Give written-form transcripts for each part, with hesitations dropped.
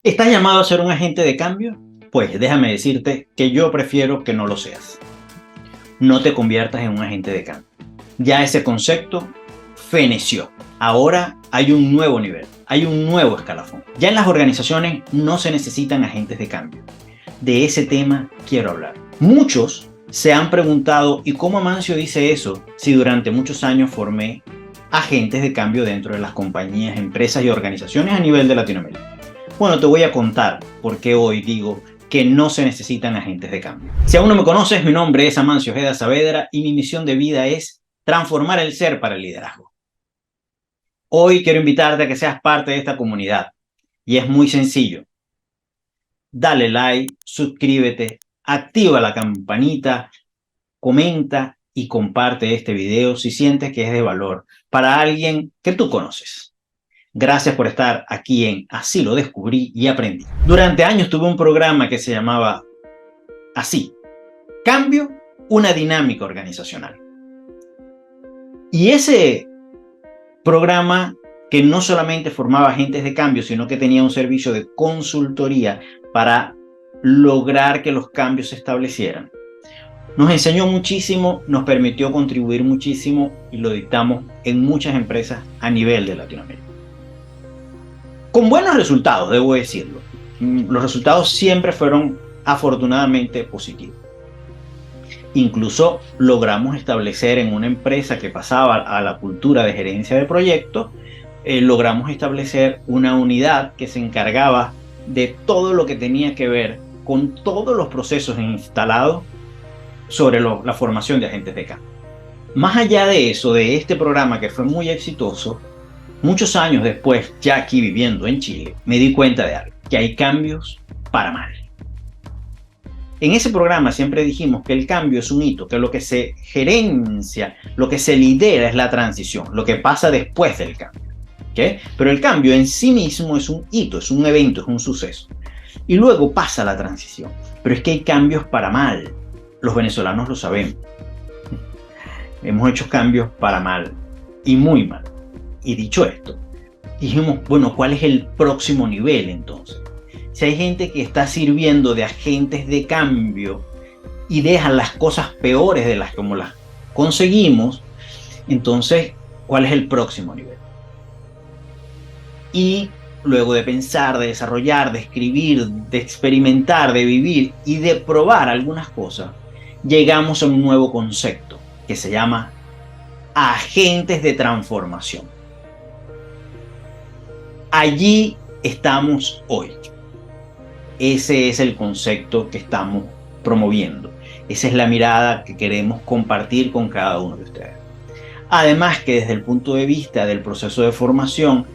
¿Estás llamado a ser un agente de cambio? Pues déjame decirte que yo prefiero que no lo seas. No te conviertas en un agente de cambio. Ya ese concepto feneció. Ahora hay un nuevo nivel, hay un nuevo escalafón. Ya en las organizaciones no se necesitan agentes de cambio. De ese tema quiero hablar. Muchos se han preguntado, ¿y cómo Amancio dice eso si durante muchos años formé agentes de cambio dentro de las compañías, empresas y organizaciones a nivel de Latinoamérica? Bueno, te voy a contar por qué hoy digo que no se necesitan agentes de cambio. Si aún no me conoces, mi nombre es Amancio Ojeda Saavedra y mi misión de vida es transformar el ser para el liderazgo. Hoy quiero invitarte a que seas parte de esta comunidad y es muy sencillo. Dale like, suscríbete, activa la campanita, comenta y comparte este video si sientes que es de valor para alguien que tú conoces. Gracias por estar aquí en Así lo descubrí y aprendí. Durante años tuve un programa que se llamaba así: Cambio, una dinámica organizacional. Y ese programa, que no solamente formaba agentes de cambio, sino que tenía un servicio de consultoría para lograr que los cambios se establecieran, nos enseñó muchísimo, nos permitió contribuir muchísimo y lo dictamos en muchas empresas a nivel de Latinoamérica. Con buenos resultados, debo decirlo. Los resultados siempre fueron afortunadamente positivos. Incluso logramos establecer en una empresa que pasaba a la cultura de gerencia de proyectos, logramos establecer una unidad que se encargaba de todo lo que tenía que ver con todos los procesos instalados sobre la formación de agentes de cambio. Más allá de eso, de este programa que fue muy exitoso, muchos años después, ya aquí viviendo en Chile, me di cuenta de algo, que hay cambios para mal. En ese programa siempre dijimos que el cambio es un hito, que lo que se gerencia, lo que se lidera es la transición, lo que pasa después del cambio. ¿Okay? Pero el cambio en sí mismo es un hito, es un evento, es un suceso. Y luego pasa la transición. Pero es que hay cambios para mal. Los venezolanos lo sabemos. Hemos hecho cambios para mal y muy mal. Y dicho esto, dijimos, bueno, ¿cuál es el próximo nivel entonces? Si hay gente que está sirviendo de agentes de cambio y dejan las cosas peores de las como las conseguimos, entonces, ¿cuál es el próximo nivel? Y luego de pensar, de desarrollar, de escribir, de experimentar, de vivir y de probar algunas cosas, llegamos a un nuevo concepto que se llama agentes de transformación. Allí estamos hoy. Ese es el concepto que estamos promoviendo. Esa es la mirada que queremos compartir con cada uno de ustedes. Además que desde el punto de vista del proceso de formación,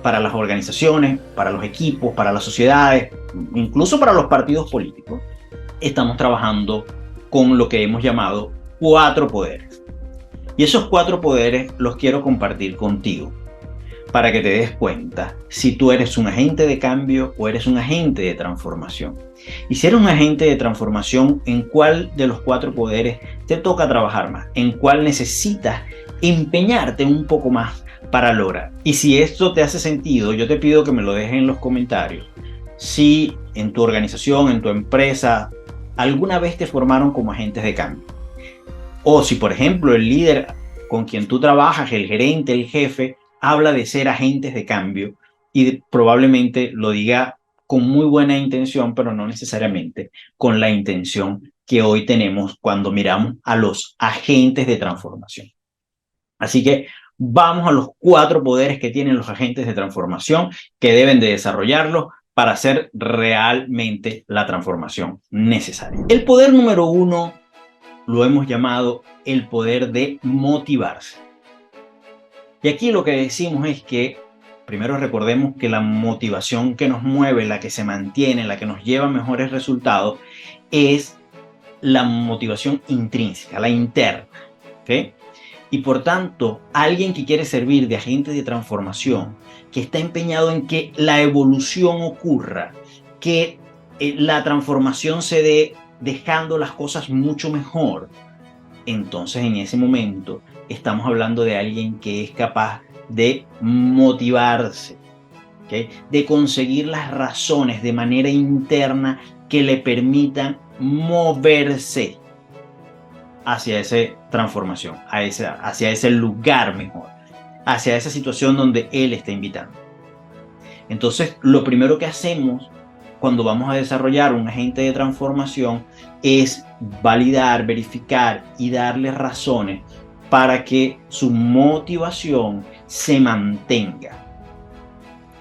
para las organizaciones, para los equipos, para las sociedades, incluso para los partidos políticos, estamos trabajando con lo que hemos llamado 4 poderes. Y esos 4 poderes los quiero compartir contigo para que te des cuenta si tú eres un agente de cambio o eres un agente de transformación. Y si eres un agente de transformación, ¿en cuál de los 4 poderes te toca trabajar más? ¿En cuál necesitas empeñarte un poco más para lograr? Y si esto te hace sentido, yo te pido que me lo dejes en los comentarios. Si en tu organización, en tu empresa, alguna vez te formaron como agentes de cambio. O si, por ejemplo, el líder con quien tú trabajas, el gerente, el jefe, habla de ser agentes de cambio y probablemente lo diga con muy buena intención, pero no necesariamente con la intención que hoy tenemos cuando miramos a los agentes de transformación. Así que vamos a los 4 poderes que tienen los agentes de transformación, que deben de desarrollarlos para hacer realmente la transformación necesaria. El poder número 1 lo hemos llamado el poder de motivarse. Y aquí lo que decimos es que, primero recordemos que la motivación que nos mueve, la que se mantiene, la que nos lleva a mejores resultados, es la motivación intrínseca, la interna. ¿Okay? Y por tanto, alguien que quiere servir de agente de transformación, que está empeñado en que la evolución ocurra, que la transformación se dé dejando las cosas mucho mejor, entonces en ese momento estamos hablando de alguien que es capaz de motivarse, ¿ok? De conseguir las razones de manera interna que le permitan moverse hacia esa transformación, hacia ese lugar mejor, hacia esa situación donde él está invitando. Entonces, lo primero que hacemos cuando vamos a desarrollar un agente de transformación es validar, verificar y darle razones para que su motivación se mantenga,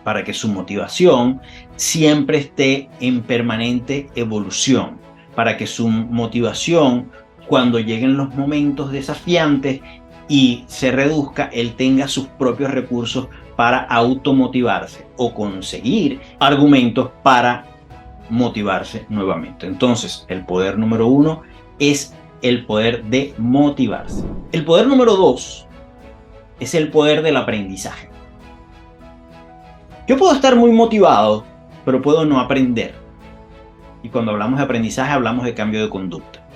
para que su motivación siempre esté en permanente evolución, para que su motivación, cuando lleguen los momentos desafiantes y se reduzca, él tenga sus propios recursos para automotivarse o conseguir argumentos para motivarse nuevamente. Entonces, el poder número 1 es el poder de motivarse. El poder número 2 es el poder del aprendizaje. Yo puedo estar muy motivado, pero puedo no aprender. Y cuando hablamos de aprendizaje, hablamos de cambio de conducta.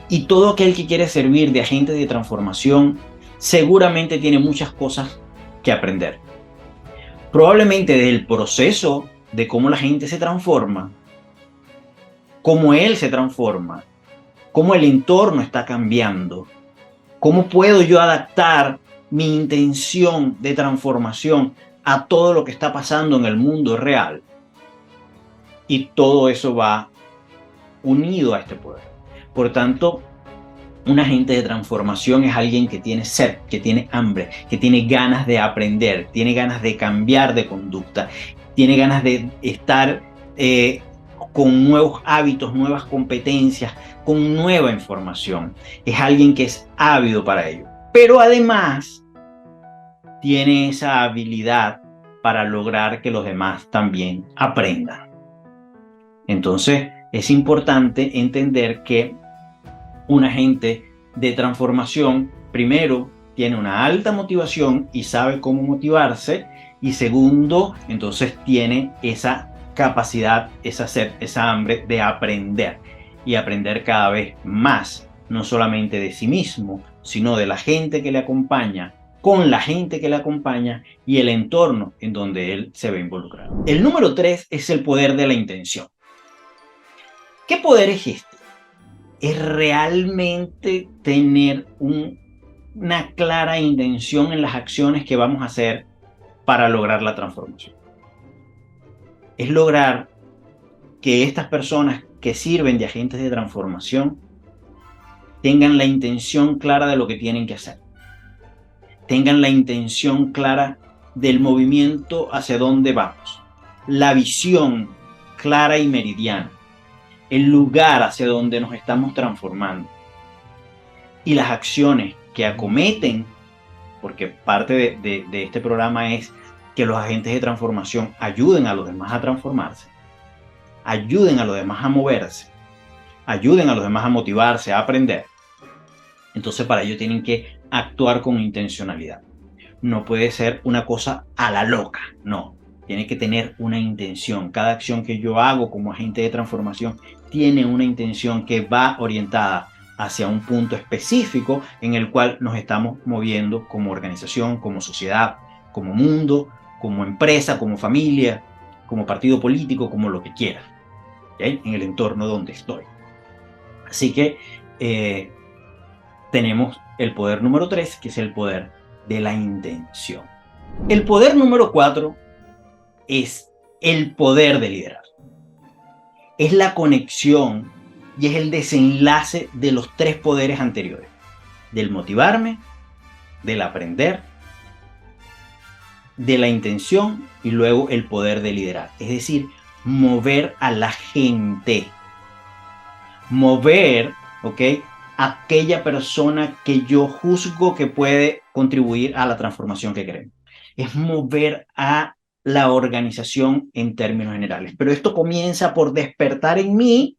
Y todo aquel que quiere servir de agente de transformación seguramente tiene muchas cosas que aprender. Probablemente del proceso de cómo la gente se transforma, cómo él se transforma, cómo el entorno está cambiando, cómo puedo yo adaptar mi intención de transformación a todo lo que está pasando en el mundo real. Y todo eso va unido a este poder. Por tanto, un agente de transformación es alguien que tiene sed, que tiene hambre, que tiene ganas de aprender, tiene ganas de cambiar de conducta, tiene ganas de estar con nuevos hábitos, nuevas competencias, con nueva información. Es alguien que es ávido para ello. Pero además tiene esa habilidad para lograr que los demás también aprendan. Entonces, es importante entender que un agente de transformación, primero, tiene una alta motivación y sabe cómo motivarse, y segundo, entonces tiene esa capacidad, esa sed, esa hambre de aprender y aprender cada vez más, no solamente de sí mismo, sino de la gente que le acompaña, con la gente que le acompaña y el entorno en donde él se ve involucrado. El número 3 es el poder de la intención. ¿Qué poder es este? Es realmente tener una clara intención en las acciones que vamos a hacer para lograr la transformación. Es lograr que estas personas que sirven de agentes de transformación tengan la intención clara de lo que tienen que hacer, tengan la intención clara del movimiento hacia dónde vamos, la visión clara y meridiana, el lugar hacia donde nos estamos transformando y las acciones que acometen, porque parte de este programa es que los agentes de transformación ayuden a los demás a transformarse, ayuden a los demás a moverse, ayuden a los demás a motivarse, a aprender. Entonces para ello tienen que actuar con intencionalidad. No puede ser una cosa a la loca, no. Tiene que tener una intención. Cada acción que yo hago como agente de transformación tiene una intención que va orientada hacia un punto específico en el cual nos estamos moviendo como organización, como sociedad, como mundo, como empresa, como familia, como partido político, como lo que quiera, ¿okay? En el entorno donde estoy. Así que tenemos el poder número 3, que es el poder de la intención. El poder número 4 es el poder de liderar. Es la conexión y es el desenlace de los 3 poderes anteriores: del motivarme, del aprender, de la intención y luego el poder de liderar. Es decir, mover a la gente. Mover, ¿ok?, aquella persona que yo juzgo que puede contribuir a la transformación que queremos. Es mover a la organización en términos generales. Pero esto comienza por despertar en mí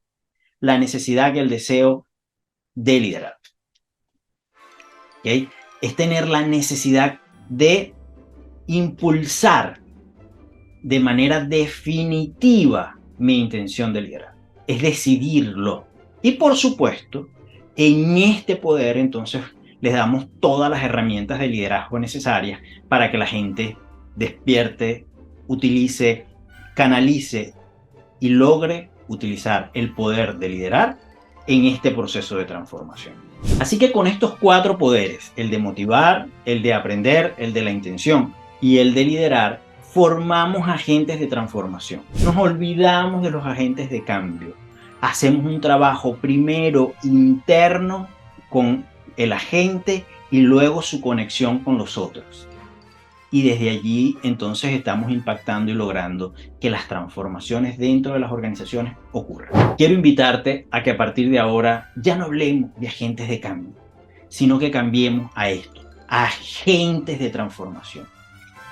la necesidad y el deseo de liderar. ¿Okay? Es tener la necesidad de impulsar de manera definitiva mi intención de liderar. Es decidirlo. Y por supuesto, en este poder entonces les damos todas las herramientas de liderazgo necesarias para que la gente despierte utilice, canalice y logre utilizar el poder de liderar en este proceso de transformación. Así que con estos 4 poderes, el de motivar, el de aprender, el de la intención y el de liderar, formamos agentes de transformación. Nos olvidamos de los agentes de cambio. Hacemos un trabajo primero interno con el agente y luego su conexión con los otros. Y desde allí entonces estamos impactando y logrando que las transformaciones dentro de las organizaciones ocurran. Quiero invitarte a que a partir de ahora ya no hablemos de agentes de cambio, sino que cambiemos a esto, a agentes de transformación.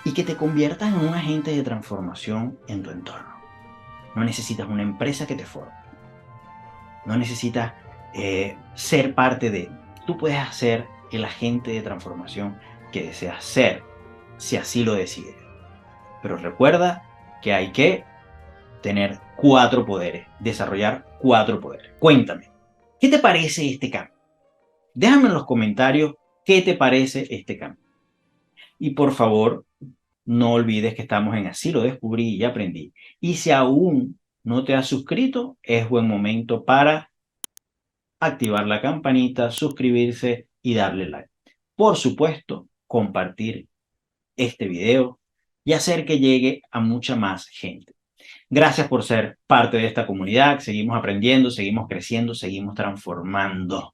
Y que te conviertas en un agente de transformación en tu entorno. No necesitas una empresa que te forme. No necesitas ser parte de. Tú puedes ser el agente de transformación que deseas ser, si así lo decides. Pero recuerda que hay que tener 4 poderes, desarrollar 4 poderes. Cuéntame, ¿qué te parece este cambio? Déjame en los comentarios qué te parece este cambio. Y por favor, no olvides que estamos en Así lo descubrí y aprendí. Y si aún no te has suscrito, es buen momento para activar la campanita, suscribirse y darle like. Por supuesto, compartir este video y hacer que llegue a mucha más gente. Gracias por ser parte de esta comunidad. Seguimos aprendiendo, seguimos creciendo, seguimos transformando.